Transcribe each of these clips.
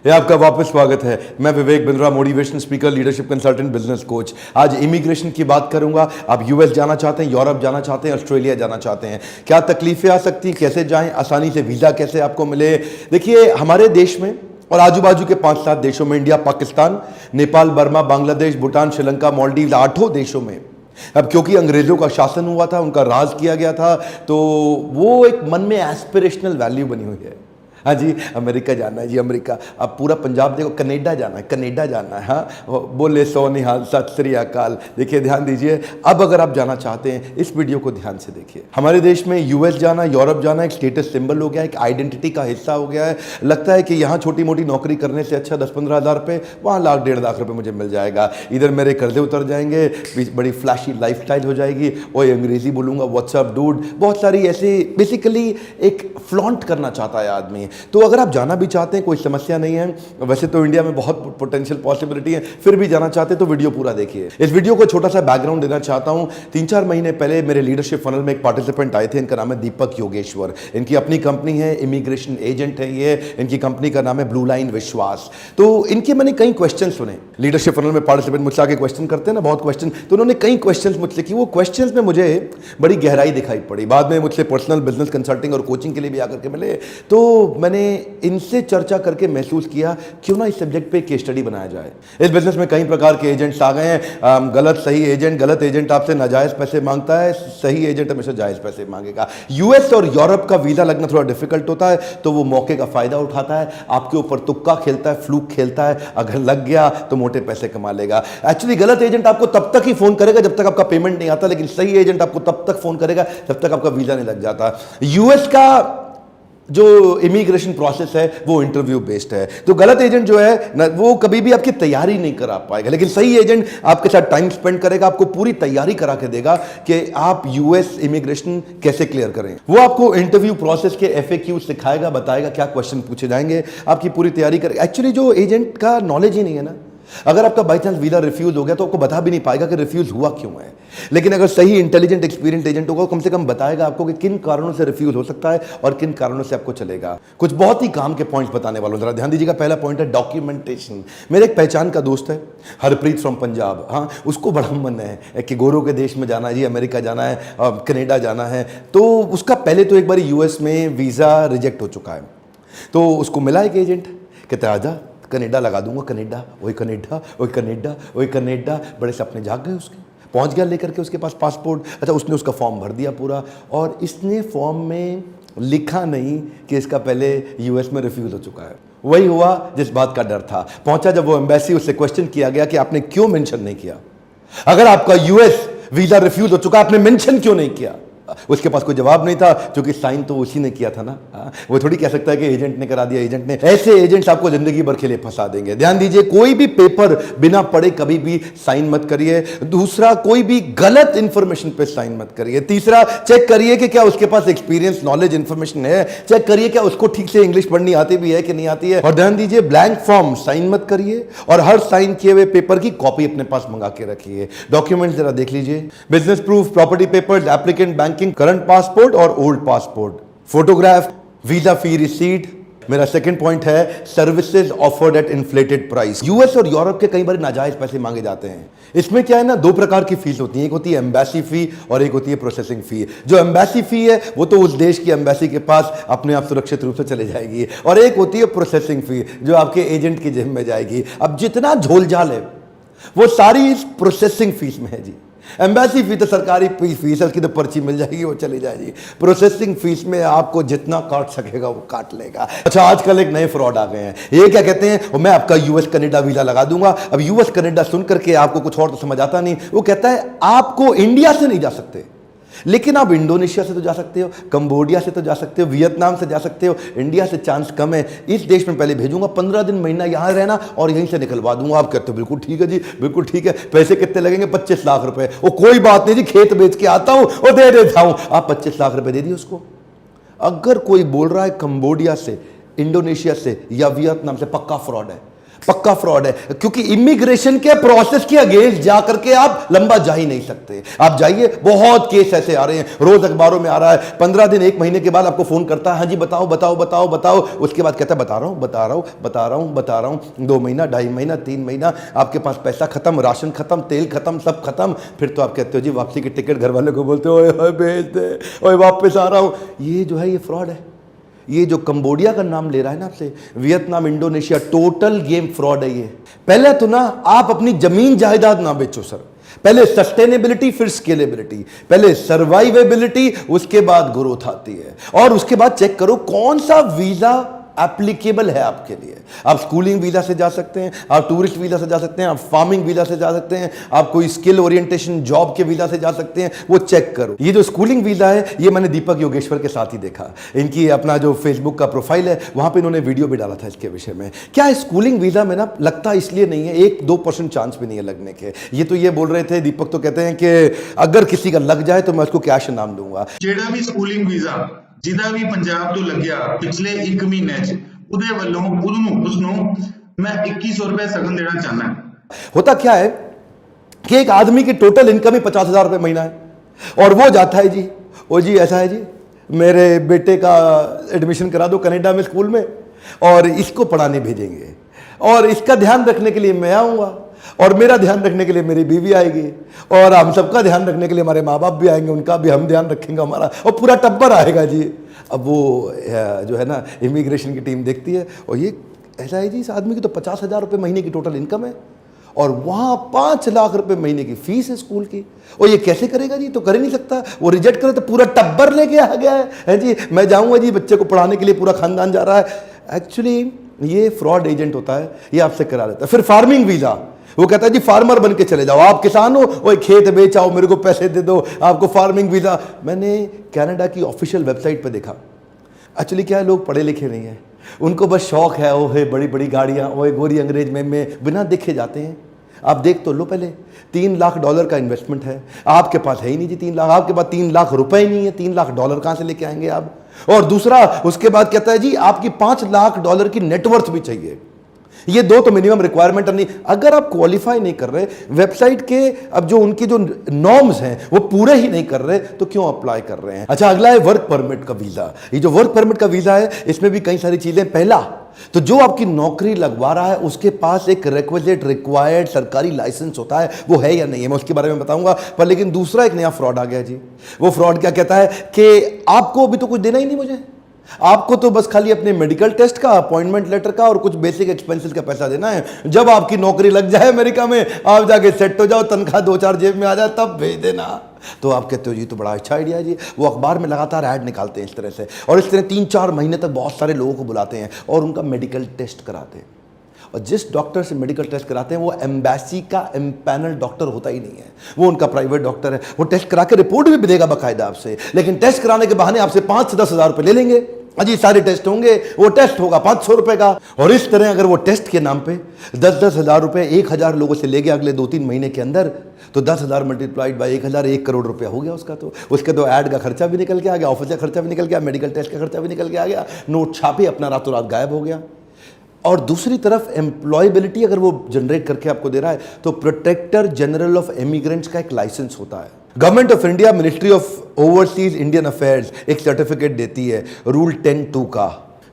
ये आपका वापस स्वागत है। मैं Vivek Bindra, motivational speaker, leadership consultant, business coach. आज इमिग्रेशन की बात करूंगा। आप यूएस जाना चाहते हैं, यूरोप जाना चाहते हैं, ऑस्ट्रेलिया जाना चाहते हैं, क्या तकलीफें आ सकती हैं, कैसे जाएं, आसानी से वीज़ा कैसे आपको मिले। देखिए, हमारे देश में और आजू बाजू के 5-7 देशों में, इंडिया, पाकिस्तान, नेपाल, बर्मा, बांग्लादेश, भूटान, श्रीलंका, मालदीव, 8 देशों में अब क्योंकि अंग्रेजों का शासन हुआ था, उनका राज किया गया था, तो वो एक मन में एस्पिरेशनल वैल्यू बनी हुई है। हाँ जी, अमेरिका जाना है जी, अमेरिका। अब पूरा पंजाब देखो, कनाडा जाना है, कनाडा जाना है। हाँ, बोले सो निहाल, सत श्री अकाल। देखिए, ध्यान दीजिए। अब अगर आप जाना चाहते हैं, इस वीडियो को ध्यान से देखिए। हमारे देश में यूएस जाना, यूरोप जाना एक स्टेटस सिंबल हो गया है, एक आइडेंटिटी का हिस्सा हो गया है। लगता है कि यहाँ छोटी मोटी नौकरी करने से अच्छा 10-15 हज़ार रुपये, वहाँ लाख 1.5 लाख रुपये मुझे मिल जाएगा। इधर मेरे कर्जे उतर जाएंगे, बड़ी फ्लैशी लाइफस्टाइल हो जाएगी, और अंग्रेजी बोलूँगा, व्हाट्सअप डूड, बहुत सारी ऐसी, बेसिकली एक फ्लॉन्ट करना चाहता है आदमी। तो अगर आप जाना भी चाहते हैं, कोई समस्या नहीं है। वैसे तो इंडिया में बहुत पोटेंशियल पॉसिबिलिटी है, फिर भी जाना चाहते हैं तो वीडियो पूरा देखिए। इस वीडियो को छोटा सा बैकग्राउंड देना चाहता हूं। 3-4 महीने पहले मेरे लीडरशिप फनल में एक पार्टिसिपेंट आए थे। इनका नाम है दीपक योगेश्वर। इनकी अपनी कंपनी है, इमिग्रेशन एजेंट है ये। इनकी कंपनी का नाम है ब्लू लाइन विश्वास। तो इनके मैंने कई क्वेश्चन सुने। लीडरशिप फनल में पार्टिसिपेंट मुझसे आके क्वेश्चन करते हैं ना, बहुत क्वेश्चन, तो उन्होंने कई क्वेश्चन मुझसे की। वो क्वेश्चन में मुझे बड़ी गहराई दिखाई पड़ी। बाद में मुझसे पर्सनल बिजनेस कंसल्टिंग और कोचिंग के लिए भी आकर के मिले। तो मैंने इनसे चर्चा करके महसूस किया, क्यों ना इस सब्जेक्ट पे केस स्टडी बनाया जाए। इस बिजनेस में कई प्रकार के एजेंट्स आ गए हैं। गलत सही एजेंट, गलत एजेंट आपसे नाजायज पैसे मांगता है, सही एजेंट हमेशा जायज पैसे मांगेगा। यूएस और यूरोप का वीजा लगना थोड़ा डिफिकल्ट होता है, तो वो मौके का फायदा उठाता है, आपके ऊपर तुक्का खेलता है, फ्लूक खेलता है। अगर लग गया तो मोटे पैसे कमा लेगा। एक्चुअली गलत एजेंट आपको तब तक ही फोन करेगा जब तक आपका पेमेंट नहीं आता, लेकिन सही एजेंट आपको तब तक फोन करेगा जब तक आपका वीजा नहीं लग जाता। यूएस का जो इमिग्रेशन प्रोसेस है वो इंटरव्यू बेस्ड है। तो गलत एजेंट जो है ना, वो कभी भी आपकी तैयारी नहीं करा पाएगा, लेकिन सही एजेंट आपके साथ टाइम स्पेंड करेगा, आपको पूरी तैयारी करा के देगा कि आप यूएस इमिग्रेशन कैसे क्लियर करें। वो आपको इंटरव्यू प्रोसेस के एफएक्यू सिखाएगा, बताएगा क्या क्वेश्चन पूछे जाएंगे, आपकी पूरी तैयारी करेगा। एक्चुअली जो एजेंट का नॉलेज ही नहीं है ना, अगर आपका बाई चांस वीजा रिफ्यूज हो गया तो आपको बता भी नहीं पाएगा कि रिफ्यूज हुआ क्यों है। लेकिन अगर सही इंटेलिजेंट एक्सपीरियंस एजेंट होगा, कम से कम बताएगा आपको कि किन कारणों से रिफ्यूज हो सकता है और किन कारणों से आपको चलेगा। कुछ बहुत ही काम के पॉइंट्स बताने वालों, जरा ध्यान दीजिएगा। पहला पॉइंट है डॉक्यूमेंटेशन। मेरे एक पहचान का दोस्त है, हरप्रीत फ्रॉम पंजाब। हाँ, उसको बड़ा मन है कि गोरों के देश में जाना है जी, अमेरिका जाना है, कनाडा जाना है। तो उसका पहले तो एक बार यूएस में वीजा रिजेक्ट हो चुका है। तो उसको मिला एक एजेंट, कहते आजा कनाडा लगा दूंगा। कनाडा, वही कनाडा, वही कनाडा, वही कनाडा। बड़े सपने जाग गए उसके। पहुंच गया लेकर के उसके पास पासपोर्ट। अच्छा, उसने उसका फॉर्म भर दिया पूरा, और इसने फॉर्म में लिखा नहीं कि इसका पहले यूएस में रिफ्यूज हो चुका है। वही हुआ जिस बात का डर था। पहुंचा जब वो एम्बेसी, उससे क्वेश्चन किया गया कि आपने क्यों मेंशन नहीं किया, अगर आपका यूएस वीजा रिफ्यूज हो चुका, आपने मेंशन क्यों नहीं किया। उसके पास कोई जवाब नहीं था, क्योंकि साइन तो उसी ने किया था ना। वो थोड़ी कह सकता है कि एजेंट ने करा दिया, एजेंट ने। ऐसे एजेंट्स आपको जिंदगी भर के लिए फंसा देंगे। ध्यान दीजिए, कोई भी पेपर बिना पढ़े कभी भी साइन मत करिए। दूसरा, कोई भी गलत इंफॉर्मेशन पे साइन मत करिए। तीसरा, चेक करिए कि क्या उसके पास एक्सपीरियंस, नॉलेज, इंफॉर्मेशन है। चेक करिए क्या उसको ठीक से इंग्लिश पढ़नी आती भी है कि नहीं आती है। और ध्यान दीजिए, ब्लैंक फॉर्म साइन मत करिए, और हर साइन किए हुए पेपर की कॉपी अपने पास मंगा के रखिए। डॉक्यूमेंट जरा देख लीजिए, business proof, property papers, applicant banking, current passport और ओल्ड पासपोर्ट, फोटोग्राफ, वीजा फी रिसीट। मेरा सेकंड पॉइंट है services offered eight inflated price. US और यूरोप के कई बार नाजायज पैसे मांगे जाते हैं। इसमें क्या है ना, 2 प्रकार की फीस होती है। एक होती है एम्बेसी फी और एक होती है प्रोसेसिंग फी। जो एम्बेसी फी है वो तो उस देश की एम्बेसी के पास अपने आप सुरक्षित रूप से चले जाएगी, और एक होती है प्रोसेसिंग फी जो आपके एजेंट की जेब में जाएगी। अब जितना झोलझाल है वो सारी इस प्रोसेसिंग फीस में है जी। एम्बेसी फी तो सरकारी फीस है, उसकी तो पर्ची मिल जाएगी, वो चली जाएगी। प्रोसेसिंग फीस में आपको जितना काट सकेगा वो काट लेगा। अच्छा, आजकल एक नए फ्रॉड आ गए हैं। ये क्या कहते हैं, मैं आपका यूएस कनाडा वीजा लगा दूंगा। अब यूएस कनाडा सुन करके आपको कुछ और तो समझ आता नहीं। वो कहता है आपको इंडिया से नहीं जा सकते, लेकिन आप इंडोनेशिया से तो जा सकते हो, कंबोडिया से तो जा सकते हो, वियतनाम से जा सकते हो। इंडिया से चांस कम है। इस देश में पहले भेजूंगा, 15 दिन महीना यहां रहना और यहीं से निकलवा दूंगा। आप कहते हो बिल्कुल ठीक है जी, बिल्कुल ठीक है। पैसे कितने लगेंगे? 25 लाख रुपए। वो कोई बात नहीं जी, खेत बेच के आता हूं और दे देता हूं। आप 25 लाख रुपए दे दिए उसको। अगर कोई बोल रहा है कंबोडिया से, इंडोनेशिया से या वियतनाम से, पक्का फ्रॉड है। पक्का फ्रॉड है, क्योंकि इमिग्रेशन के प्रोसेस के अगेंस्ट जाकर के आप लंबा जा ही नहीं सकते। आप जाइए, बहुत केस ऐसे आ रहे हैं, रोज अखबारों में आ रहा है। 15 दिन 1 महीने के बाद आपको फोन करता है, हाँ जी बताओ बताओ बताओ बताओ, उसके बाद कहता है बता रहा हूं बता रहा हूं बता रहा हूं बता रहा हूं, 2 महीना 2.5 महीना 3 महीना, आपके पास पैसा खत्म, राशन खत्म, तेल खत्म, सब खत्म। फिर तो आप कहते हो जी वापसी की टिकट, घर वाले को बोलते हो ओए भेज दे, ओए वापस आ रहा हूं। ये जो है ये फ्रॉड है। ये जो कंबोडिया का नाम ले रहा है ना आपसे, Vietnam, Indonesia, total game fraud है ये। पहले तो ना आप अपनी जमीन जायदाद ना बेचो सर, पहले सस्टेनेबिलिटी फिर स्केलेबिलिटी, पहले सर्वाइवेबिलिटी उसके बाद ग्रोथ आती है, और उसके बाद चेक करो कौन सा वीजा एप्लीकेबल है आपके लिए। आप स्कूलिंग वीजा से जा सकते हैं, आप टूरिस्ट वीजा से जा सकते हैं, आप फार्मिंग वीजा से जा सकते हैं, आप कोई स्किल ओरिएंटेशन जॉब के वीजा से जा सकते हैं, वो चेक करो। ये जो स्कूलिंग वीजा है ये मैंने दीपक योगेश्वर के साथ ही देखा, इनकी अपना जो फेसबुक का प्रोफाइल है वहां पे इन्होंने वीडियो भी डाला था इसके विषय में। क्या है स्कूलिंग वीजा में ना लगता इसलिए नहीं है, 1-2% चांस भी नहीं है लगने के। ये तो ये बोल रहे थे दीपक, तो कहते हैं कि अगर किसी का लग जाए तो मैं उसको कैश इनाम दूंगा। ਜਿਹੜਾ ਵੀ ਸਕੂਲਿੰਗ ਵੀਜ਼ਾ ਜਿਹਦਾ ਵੀ ਪੰਜਾਬ ਤੋਂ ਲੱਗਿਆ ਪਿਛਲੇ 1 ਮਹੀਨੇ 'ਚ ਉਹਦੇ ਵੱਲੋਂ ਉਸਨੂੰ मैं 2100 रुपए सगन देना चाहना है। होता क्या है कि एक आदमी की टोटल इनकम ही 50,000 रुपए महीना है, और वो जाता है जी, ओ जी ऐसा है जी मेरे बेटे का एडमिशन करा दो कनाडा में स्कूल में, और इसको पढ़ाने भेजेंगे, और इसका ध्यान रखने के लिए मैं आऊँगा, और मेरा ध्यान रखने के लिए मेरी बीवी आएगी, और हम सबका ध्यान रखने के लिए हमारे माँ बाप भी आएंगे, उनका भी हम ध्यान रखेंगे हमारा, और पूरा टब्बर आएगा जी। अब वो जो है ना इमिग्रेशन की टीम देखती है, और ये ऐसा है जी इस आदमी की तो 50,000 रुपये महीने की टोटल इनकम है, और वहाँ 5 लाख रुपए महीने की फीस है स्कूल की, और ये कैसे करेगा जी, तो कर ही नहीं सकता। वो रिजेक्ट करे तो पूरा टब्बर लेके आ गया है जी, मैं जाऊँगा जी बच्चे को पढ़ाने के लिए, पूरा खानदान जा रहा है। एक्चुअली ये फ्रॉड एजेंट होता है, ये आपसे करा देता है। फिर फार्मिंग वीज़ा, वो कहता है जी फार्मर बन के चले जाओ, आप किसान हो, वो खेत बेच आओ, मेरे को पैसे दे दो, आपको फार्मिंग वीज़ा। मैंने कनाडा की ऑफिशियल वेबसाइट पर देखा, एक्चुअली क्या है लोग पढ़े लिखे नहीं हैं, उनको बस शौक है, ओ है बड़ी बड़ी गाड़ियाँ, ओए गोरी अंग्रेज में बिना देखे जाते हैं। आप देख तो लो पहले, $3 लाख का इन्वेस्टमेंट है, आपके पास है ही नहीं जी 3 लाख, आपके पास 3 लाख रुपए ही नहीं है, $3 लाख कहाँ से लेके आएंगे आप। और दूसरा उसके बाद कहता है जी आपकी $5 लाख की नेटवर्थ भी चाहिए। ये 2 तो मिनिमम रिक्वायरमेंट नहीं, अगर आप क्वालिफाई नहीं कर रहे, वेबसाइट के अब जो उनकी जो नॉर्म्स हैं वो पूरे ही नहीं कर रहे, तो क्यों अप्लाई कर रहे हैं। अच्छा अगला है वर्क परमिट का वीजा। ये जो वर्क परमिट का वीजा है इसमें भी कई सारी चीजें। पहला तो जो आपकी नौकरी लगवा रहा है उसके पास एक रिक्विजिट रिक्वायर्ड सरकारी लाइसेंस होता है, वो है या नहीं है, मैं उसके बारे में बताऊंगा। पर लेकिन दूसरा एक नया फ्रॉड आ गया जी। वो फ्रॉड क्या कहता है कि आपको अभी तो कुछ देना ही नहीं मुझे, आपको तो बस खाली अपने मेडिकल टेस्ट का, अपॉइंटमेंट लेटर का और कुछ बेसिक एक्सपेंसेस का पैसा देना है। जब आपकी नौकरी लग जाए अमेरिका में, आप जाके सेट हो जाओ, तनख्वाह 2-4 जेब में आ जाए, तब भेज देना। तो आप कहते हो जी तो बड़ा अच्छा आइडिया है जी। वो अखबार में लगातार ऐड निकालते हैं इस तरह से, और इस तरह 3-4 महीने तक बहुत सारे लोगों को बुलाते हैं और उनका मेडिकल टेस्ट कराते हैं। और जिस डॉक्टर से मेडिकल टेस्ट कराते हैं वो एम्बेसी का एम्पैनल डॉक्टर होता ही नहीं है, वो उनका प्राइवेट डॉक्टर है। वो टेस्ट करा के रिपोर्ट भी देगा बाकायदा आपसे, लेकिन टेस्ट कराने के बहाने आपसे 5 से 10 हज़ार रुपये ले लेंगे। अजी सारे टेस्ट होंगे, वो टेस्ट होगा 500 रुपए का। और इस तरह अगर वो टेस्ट के नाम पे 10-10 हज़ार रुपये 1,000 लोगों से ले गया अगले 2-3 महीने के अंदर, तो 10,000 मल्टीप्लाइड बाई 1,000, 1 करोड़ रुपया हो गया उसका। तो उसके तो ऐड का खर्चा भी निकल के आ गया, ऑफिस का खर्चा भी निकल गया, मेडिकल टेस्ट का खर्चा भी निकल के आ गया, नोट छापे अपना रातों रात गायब हो गया। और दूसरी तरफ एम्प्लॉयबिलिटी अगर वो जनरेट करके आपको दे रहा है, तो प्रोटेक्टर जनरल ऑफ इमिग्रेंट्स का एक लाइसेंस होता है। Government of India ministry of overseas Indian affairs एक सर्टिफिकेट देती है रूल 10(2) का।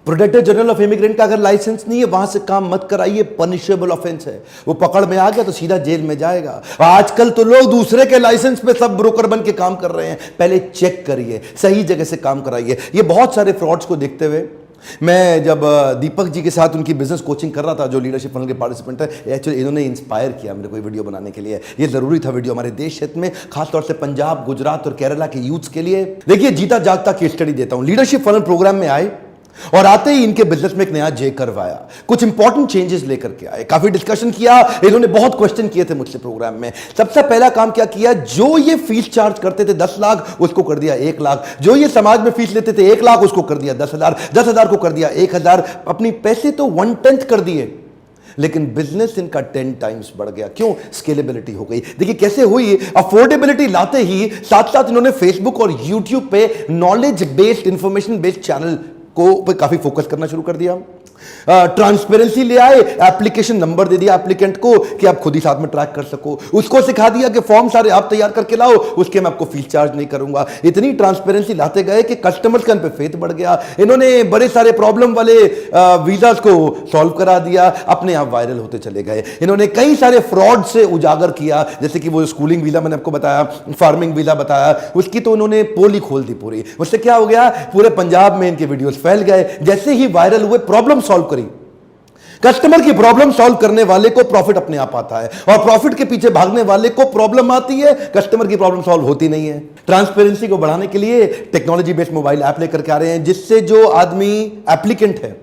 प्रोटेक्टर जनरल ऑफ इमिग्रेंट का अगर लाइसेंस नहीं है वहां से काम मत कराइए, पनिशेबल ऑफेंस है। वो पकड़ में आ गया तो सीधा जेल में जाएगा। आजकल तो लोग दूसरे के लाइसेंस पे सब ब्रोकर बन के काम कर रहे हैं। पहले चेक करिए, सही जगह से काम कराइए। ये बहुत सारे फ्रॉड्स को देखते हुए मैं जब दीपक जी के साथ उनकी बिजनेस कोचिंग कर रहा था, जो लीडरशिप फनल के पार्टिसिपेंट है, एक्चुअली इन्होंने इंस्पायर किया मेरे को वीडियो बनाने के लिए। ये जरूरी था वीडियो हमारे देश क्षेत्र में, खासतौर से पंजाब, गुजरात और केरला के यूथ्स के लिए। देखिए जीता जागता केस स्टडी देता हूं। लीडरशिप फनल प्रोग्राम में आए और आते ही इनके बिजनेस में एक नया जे कर्व आया, कुछ इंपॉर्टेंट चेंजेस लेकर के आए। काफी डिस्कशन किया, इन्होंने बहुत क्वेश्चन किए थे मुझसे प्रोग्राम में। सबसे पहला काम क्या किया, जो ये फीस चार्ज करते थे 10 लाख, उसको कर दिया 1 लाख। जो ये समाज में फीस लेते थे 1 लाख, उसको कर दिया 10,000। 10,000 को कर दिया 1,000। अपनी पैसे तो 1/10 कर दिए, लेकिन बिजनेस इनका 10 टाइम्स बढ़ गया। क्यों? स्केलेबिलिटी हो गई। देखिए कैसे हुई। अफोर्डेबिलिटी लाते ही साथ साथ इन्होंने फेसबुक और यूट्यूब पे knowledge based, information based channel को पे काफी फोकस करना शुरू कर दिया। ट्रांसपेरेंसी ले आए, एप्लीकेशन नंबर दे दिया एप्लीकेंट को कि आप खुद ही साथ में ट्रैक कर सको, उसको सिखा दिया कि फॉर्म सारे आप तैयार करके लाओ, उसके मैं आपको फीस चार्ज नहीं करूंगा। इतनी ट्रांसपेरेंसी लाते गए कि कस्टमर्स का इन पे फेथ बढ़ गया। इन्होंने बड़े सारे प्रॉब्लम वाले वीजास को सॉल्व करा दिया, अपने आप वायरल होते चले गए। इन्होंने कई सारे फ्रॉड से उजागर किया, जैसे कि वो स्कूलिंग वीजा मैंने आपको बताया, फार्मिंग वीजा बताया, उसकी तो उन्होंने पोल ही खोल दी पूरी। उससे क्या हो गया, पूरे पंजाब में इनके वीडियोस फैल गए। जैसे ही वायरल हुए, प्रॉब्लम सॉल्व करी, कस्टमर की प्रॉब्लम सॉल्व करने वाले को प्रॉफिट अपने आप आता है, और प्रॉफिट के पीछे भागने वाले को प्रॉब्लम आती है, कस्टमर की प्रॉब्लम सॉल्व होती नहीं है। ट्रांसपेरेंसी को बढ़ाने के लिए टेक्नोलॉजी बेस्ड मोबाइल ऐप लेकर के आ रहे हैं, जिससे जो आदमी एप्लीकेंट है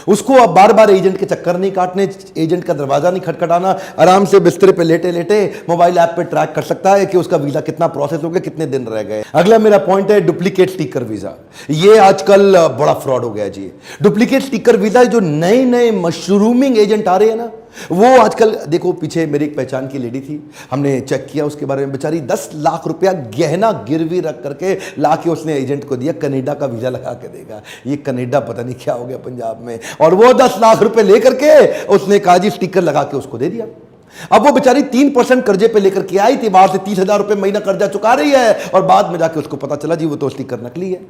उसको अब बार बार एजेंट के चक्कर नहीं काटने, एजेंट का दरवाजा नहीं खटखटाना, आराम से बिस्तर पे लेटे लेटे मोबाइल ऐप पे ट्रैक कर सकता है कि उसका वीजा कितना प्रोसेस हो गया, कितने दिन रह गए। अगला मेरा पॉइंट है डुप्लीकेट स्टिकर वीजा। ये आजकल बड़ा फ्रॉड हो गया जी। डुप्लीकेट स्टिकर वीजा, जो नए नए मशरूमिंग एजेंट आ रहे हैं ना, वो आजकल देखो, पीछे मेरी एक पहचान की लेडी थी, हमने चेक किया उसके बारे में, बेचारी 10 लाख रुपया गहना गिरवी रख करके ला के उसने एजेंट को दिया, कनाडा का वीजा लगा के देगा। ये कनाडा पता नहीं क्या हो गया पंजाब में, और वो 10 लाख रुपए लेकर के उसने काजी स्टिकर लगा के उसको दे दिया। अब वो बेचारी 3% कर्जे पे लेकर के आई थी, बाहर से 30,000 रुपए महीना कर्जा चुका रही है, और बाद में जाके उसको पता चला जी वो तो स्टिकर नकली है।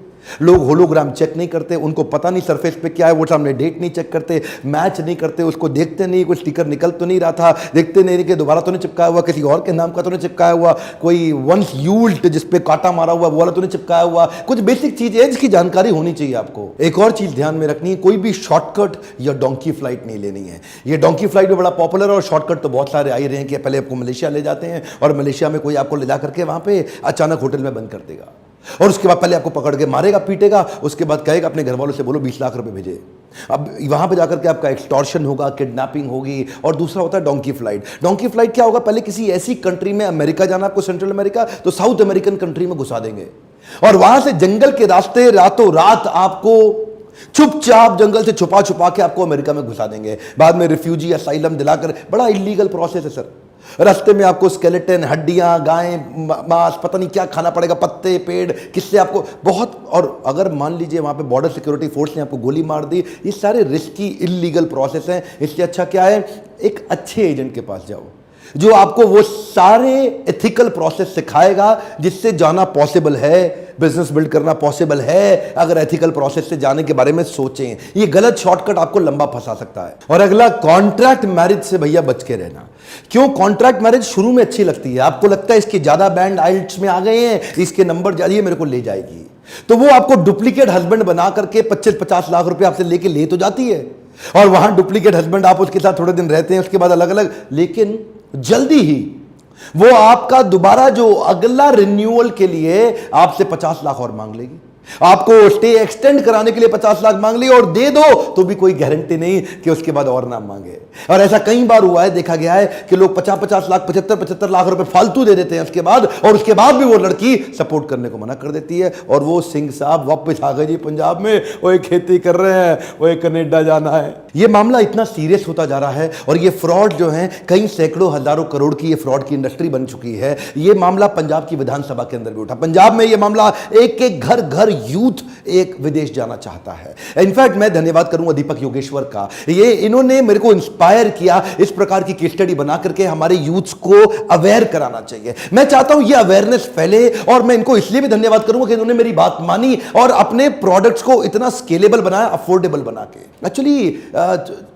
लोग होलोग्राम चेक नहीं करते, उनको पता नहीं सरफेस पे क्या है, वो सामने डेट नहीं चेक करते, मैच नहीं करते, उसको देखते नहीं कोई स्टिकर निकल तो नहीं रहा था, देखते नहीं कि दोबारा तो नहीं चिपकाया हुआ, किसी और के नाम का तो नहीं चिपकाया हुआ, कोई वंस यूज्ड जिसपे कांटा मारा हुआ वो वाला तो नहीं चिपकाया हुआ। कुछ बेसिक चीज है जिसकी जानकारी होनी चाहिए आपको। एक और चीज ध्यान में रखनी है, कोई भी शॉर्टकट या डोंकी फ्लाइट नहीं लेनी है। ये डोंकी फ्लाइट भी बड़ा पॉपुलर है, और शॉर्टकट तो बहुत सारे आ ही रहे हैं कि पहले आपको मलेशिया ले जाते हैं, और मलेशिया में कोई आपको ले जा करके वहां पे अचानक होटल में बंद कर देगा, और उसके बाद पहले आपको पकड़ के मारेगा, पीटेगा, उसके बाद कहेगा अपने घर वालों से बोलो 20 लाख रुपए भेजे। अब वहां पे जाकर के आपका एक्सटॉर्शन होगा, किडनैपिंग होगी। और दूसरा होता है डोंकी फ्लाइट। डोंकी फ्लाइट क्या होगा, पहले किसी ऐसी कंट्री में, अमेरिका जाना आपको, सेंट्रल अमेरिका, तो साउथ अमेरिकन कंट्री में घुसा देंगे, और वहां से जंगल के रास्ते रातों रात आपको चुपचाप जंगल से छुपा छुपा के आपको अमेरिका में घुसा देंगे। बाद में रिफ्यूजी असाइलम दिलाकर, बड़ा इलीगल प्रोसेस है सर। रास्ते में आपको स्केलेटन, हड्डियां, गायें, मांस, पता नहीं क्या खाना पड़ेगा, पत्ते, पेड़, किससे आपको बहुत। और अगर मान लीजिए वहां पे बॉर्डर सिक्योरिटी फोर्स ने आपको गोली मार दी, ये सारे रिस्की इलीगल प्रोसेस हैं। इससे अच्छा क्या है, एक अच्छे एजेंट के पास जाओ जो आपको वो सारे एथिकल प्रोसेस सिखाएगा जिससे जाना पॉसिबल है, बिजनेस बिल्ड करना पॉसिबल है, अगर एथिकल प्रोसेस से जाने के बारे में सोचें। ये गलत शॉर्टकट आपको लंबा फंसा सकता है। और अगला, कॉन्ट्रैक्ट मैरिज से भैया बच के रहना। क्यों? कॉन्ट्रैक्ट मैरिज शुरू में अच्छी लगती है, आपको लगता है इसके ज्यादा बैंड आइल्ट्स में आ गए हैं, इसके नंबर ज्यादा, मेरे को ले जाएगी, तो वो आपको डुप्लीकेट हस्बैंड बना करके 25-50 लाख रुपए आपसे लेके ले तो जाती है, और वहां डुप्लीकेट हस्बैंड आप उसके साथ थोड़े दिन रहते हैं, उसके बाद अलग अलग, लेकिन जल्दी ही वो आपका दोबारा जो अगला रिन्यूअल के लिए आपसे 50 लाख और मांग लेगी, आपको स्टे एक्सटेंड कराने के लिए 50 लाख मांग ली, और दे दो तो भी कोई गारंटी नहीं कि उसके बाद और ना मांगे। और ऐसा कई बार हुआ है, देखा गया है कि लोग 50-50 लाख, 75-75 लाख रुपए फालतू दे देते हैं उसके बाद, और उसके बाद भी वो लड़की सपोर्ट करने को मना कर देती है, और वो सिंह साहब वापस आ गए जी पंजाब में, वो एक खेती कर रहे हैं, वो एक कनाडा जाना है। ये मामला इतना सीरियस होता जा रहा है, और ये फ्रॉड जो है, कई सैकड़ों हजारों करोड़ की ये फ्रॉड की इंडस्ट्री बन चुकी है। ये मामला पंजाब की विधानसभा के अंदर भी उठा। पंजाब में ये मामला, एक एक घर घर यूथ एक विदेश जाना चाहता है। इनफैक्ट मैं धन्यवाद करूंगा दीपक योगेश्वर का, ये इन्होंने मेरे को इंस्पायर किया, इस प्रकार की केस स्टडी बना करके हमारे यूथ्स को अवेयर कराना चाहिए। मैं चाहता हूं ये अवेयरनेस फैले, और मैं इनको इसलिए भी धन्यवाद करूंगा कि इन्होंने मेरी बात मानी और अपने प्रोडक्ट्स को इतना स्केलेबल बनाया, अफोर्डेबल बना के। एक्चुअली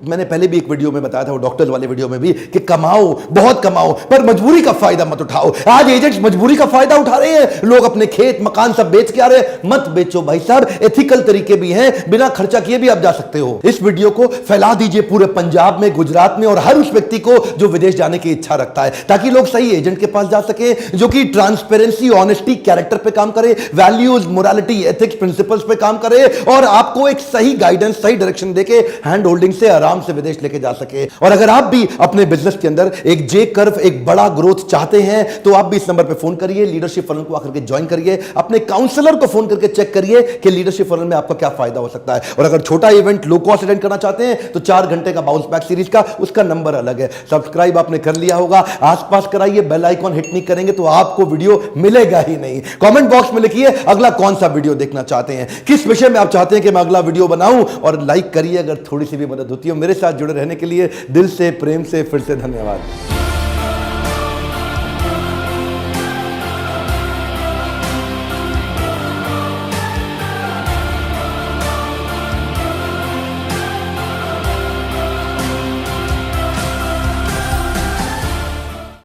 मैंने पहले भी एक वीडियो में बताया था, वो डॉक्टर्स वाले वीडियो में भी, कि कमाओ, बहुत कमाओ, पर मजबूरी का फायदा मत उठाओ। आज एजेंट्स मजबूरी का फायदा उठा रहे हैं, लोग अपने खेत मकान सब बेच के आ रहे हैं। मत बेचो भाई साहब, एथिकल तरीके भी हैं, बिना खर्चा किए भी आप जा सकते हो। इस वीडियो को फैला दीजिए पूरे पंजाब में, गुजरात में, और हर उस व्यक्ति को जो विदेश जाने की इच्छा रखता है, ताकि लोग सही एजेंट के पास जा सके, जो कि ट्रांसपेरेंसी, ऑनेस्टी, कैरेक्टर पे काम करे, वैल्यूज, मोरालिटी, एथिक्स, प्रिंसिपल्स पे काम करे, और आपको एक सही गाइडेंस, सही डायरेक्शन देके हैंड होल्डिंग से आराम से विदेश लेके जा सके। और अगर आप भी अपने बिजनेस के अंदर एक जे कर्व, एक बड़ा ग्रोथ चाहते हैं, तो आप भी इस नंबर पे फोन करिए, लीडरशिप फनल को आकर के ज्वाइन करिए, अपने काउंसलर को फोन करके चेक करिए कि लीडरशिप फनल में आपका क्या फायदा हो सकता है। और अगर छोटा इवेंट लो कॉस्ट अटेंड करना चाहते हैं तो 4 घंटे का बाउंस बैक सीरीज का, उसका नंबर अलग है। सब्सक्राइब आपने कर लिया होगा, आसपास कराइए, बेल आइकॉन हिट नहीं करेंगे तो आपको वीडियो मिलेगा ही नहीं। कमेंट बॉक्स में लिखिए अगला कौन सा वीडियो देखना चाहते हैं, किस विषय में आप चाहते हैं कि मैं अगला वीडियो बनाऊं, और लाइक करिए अगर थोड़ी सी भी मदद होती है। मेरे साथ जुड़े रहने के लिए दिल से, प्रेम से फिर से धन्यवाद।